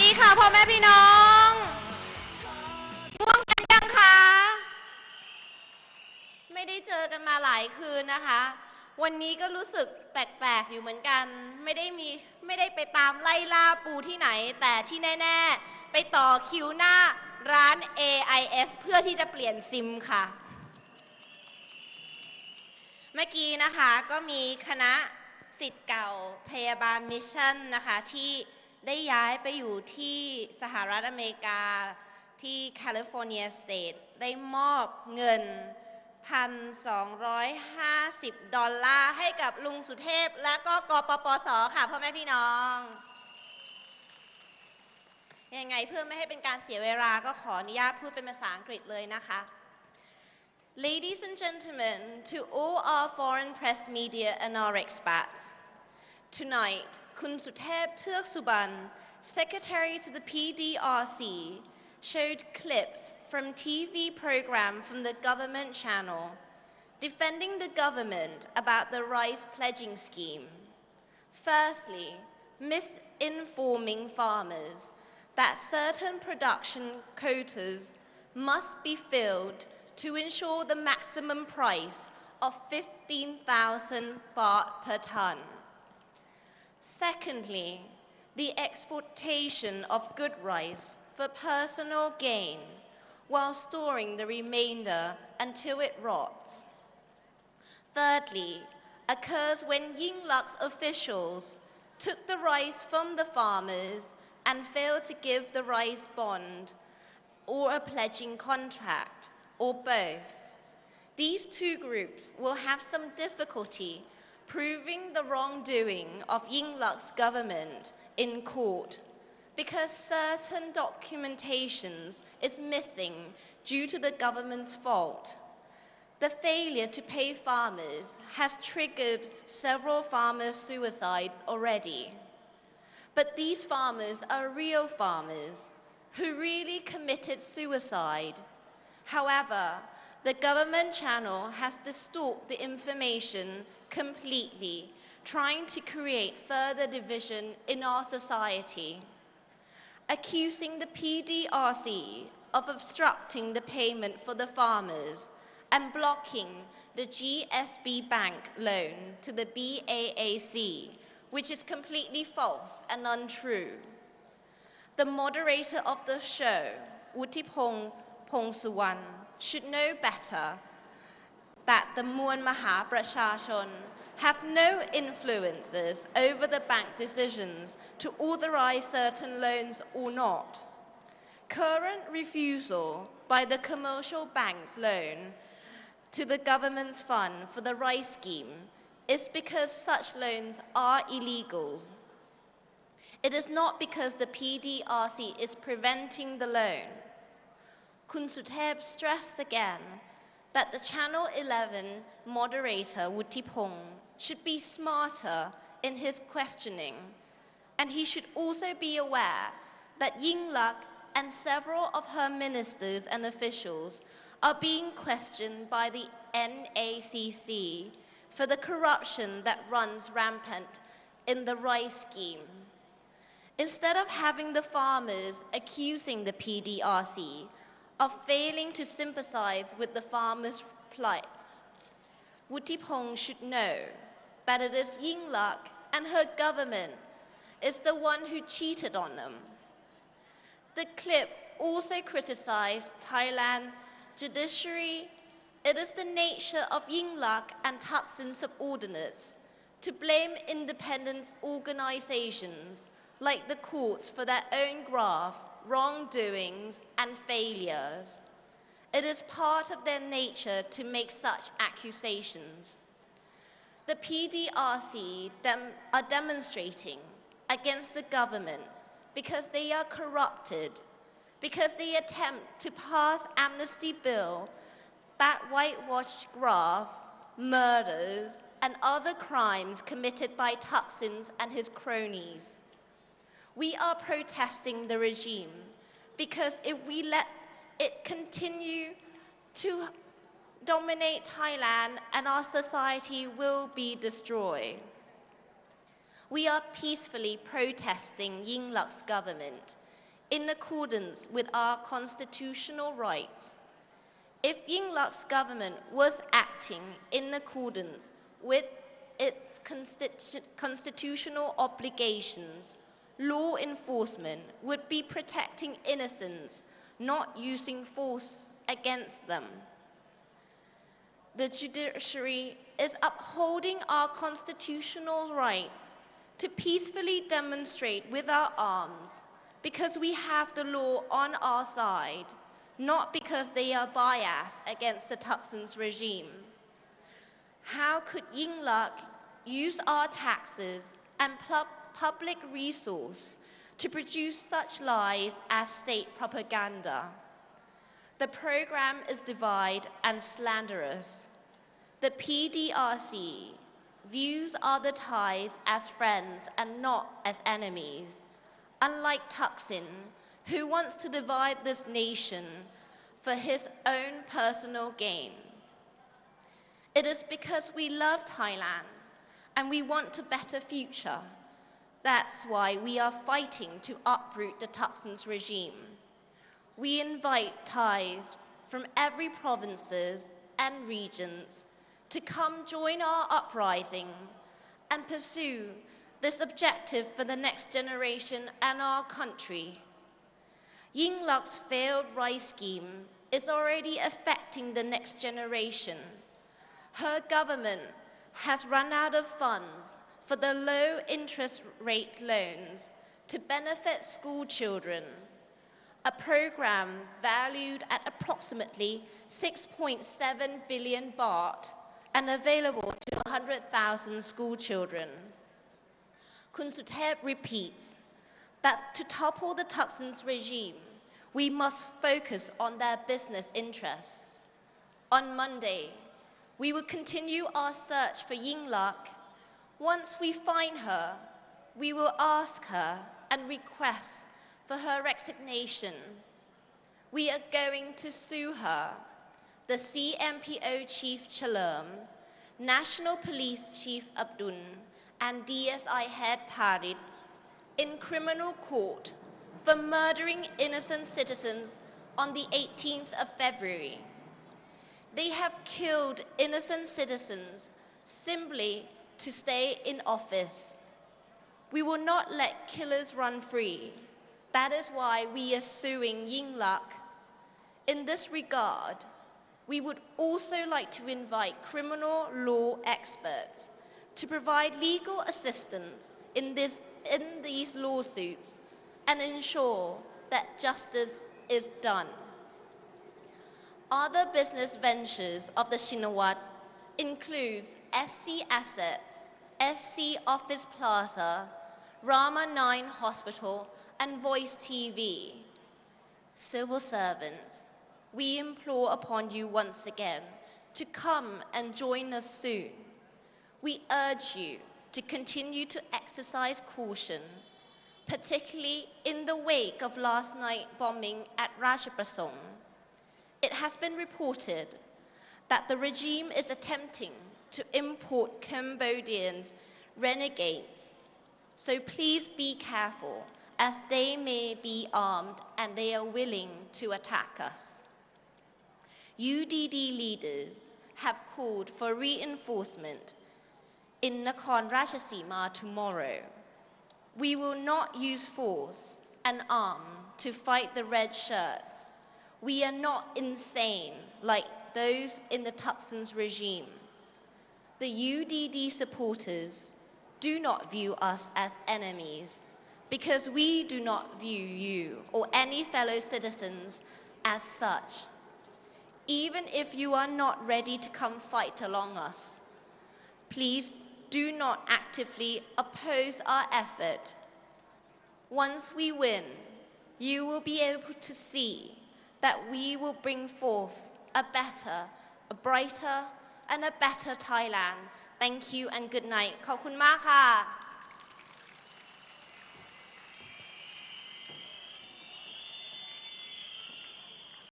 ดีค่ะพ่อแม่พี่น้องง่วงกันยังคะไม่ได้เจอกันมาหลายคืนนะคะวันนี้ก็รู้สึกแปลกๆอยู่เหมือนกันไม่ได้ไปตามไล่ล่าปูที่ไหนแต่ที่แน่ๆไปต่อคิวหน้าร้าน AIS เพื่อที่จะเปลี่ยนซิมค่ะเมื่อกี้นะคะก็มีคณะศิษย์เก่าพยาบาลมิชชั่นนะคะที่ได้ย้ายไปอยู่ที่สหรัฐอเมริกาที่แคลิฟอร์เนียสเตทได้มอบเงิน 1,250 ดอลลาร์ให้กับลุงสุเทพและก็กปปส.ค่ะพ่อแม่พี่น้องยังไงเพื่อไม่ให้เป็นการเสียเวลาก็ขออนุญาตพูดเป็นภาษาอังกฤษเลยนะคะ Ladies and gentlemen, to all our foreign press media and our expats, tonight, Kun Suthep Thaek Suban, Secretary to the PDRC, showed clips from TV program from the government channel, defending the government about the rice pledging scheme. Firstly, misinforming farmers that certain production quotas must be filled to ensure the maximum price of 15,000 baht per ton. Secondly, the exportation of good rice for personal gain while storing the remainder until it rots. Thirdly, occurs when Yingluck's officials took the rice from the farmers and failed to give the rice bond or a pledging contract, or both. These two groups will have some difficulty proving the wrongdoing of Yingluck's government in court because certain documentations is missing due to the government's fault. The failure to pay farmers has triggered several farmers' suicides already. But these farmers are real farmers who really committed suicide. However, the government channel has distorted the information completely, trying to create further division in our society. Accusing the PDRC of obstructing the payment for the farmers and blocking the GSB Bank loan to the BAAC, which is completely false and untrue. The moderator of the show, Wuttipong Pongsuwan, should know better that the Muan Maha Prachachon have no influences over the bank decisions to authorize certain loans or not. Current refusal by the commercial bank's loan to the government's fund for the rice scheme is because such loans are illegal. It is not because the PDRC is preventing the loan. Kun Suthep stressed again that the Channel 11 moderator Wuttipong should be smarter in his questioning, and he should also be aware that Yingluck and several of her ministers and officials are being questioned by the NACC for the corruption that runs rampant in the rice scheme. Instead of having the farmers accusing the PDRC of failing to sympathize with the farmers' plight, Wuttipong should know that it is Yingluck and her government is the one who cheated on them. The clip also criticized Thailand judiciary. It is the nature of Yingluck and Thaksin's subordinates to blame independent organizations like the courts for their own graft, wrongdoings, and failures. It is part of their nature to make such accusations. The PDRC are demonstrating against the government because they are corrupted, because they attempt to pass amnesty bill that whitewash graft, murders, and other crimes committed by Thaksin and his cronies. We are protesting the regime because if we let it continue to dominate Thailand and our society will be destroyed. We are peacefully protesting Yingluck's government in accordance with our constitutional rights. If Yingluck's government was acting in accordance with its constitutional obligations, law enforcement would be protecting innocents, not using force against them. The judiciary is upholding our constitutional rights to peacefully demonstrate with our arms because we have the law on our side, not because they are biased against the Thaksin's regime. How could Yingluck use our taxes and public resource to produce such lies as state propaganda? The program is divide and slanderous. The PDRC views other Thais as friends and not as enemies, unlike Thaksin, who wants to divide this nation for his own personal gain. It is because we love Thailand and we want a better future. That's why we are fighting to uproot the Thaksin's regime. We invite Thais from every provinces and regions to come join our uprising and pursue this objective for the next generation and our country. Yingluck's failed rice scheme is already affecting the next generation. Her government has run out of funds for the low interest rate loans to benefit school children, a program valued at approximately 6.7 billion baht and available to 100,000 school children. Kun Suthep repeats that to topple the Thaksin's regime, we must focus on their business interests. On Monday, we will continue our search for Yingluck. Once we find her, we will ask her and request for her resignation. We are going to sue her, the CMPO Chief Chalerm, National Police Chief Abdul, and DSI Head Tarit in criminal court for murdering innocent citizens on the 18th of February. They have killed innocent citizens simply to stay in office. We will not let killers run free. That is why we are suing Yingluck. In this regard, we would also like to invite criminal law experts to provide legal assistance in these lawsuits and ensure that justice is done. Other business ventures of the Shinawat includes SC Assets, SC Office Plaza, Rama 9 Hospital, and Voice TV. Civil servants, we implore upon you once again to come and join us soon. We urge you to continue to exercise caution, particularly in the wake of last night's bombing at Ratchaprasong. It has been reported that the regime is attempting to import Cambodians renegades, so please be careful as they may be armed and they are willing to attack us. UDD leaders have called for reinforcement in Nakhon Ratchasima tomorrow. We will not use force and arm to fight the red shirts. We are not insane like those in the Thaksin's regime. The UDD supporters do not view us as enemies because we do not view you or any fellow citizens as such. Even if you are not ready to come fight along us, please do not actively oppose our effort. Once we win, you will be able to see that we will bring forth a better, a brighter, and a better Thailand. Thank you and good night. ขอบคุณมากค่ะ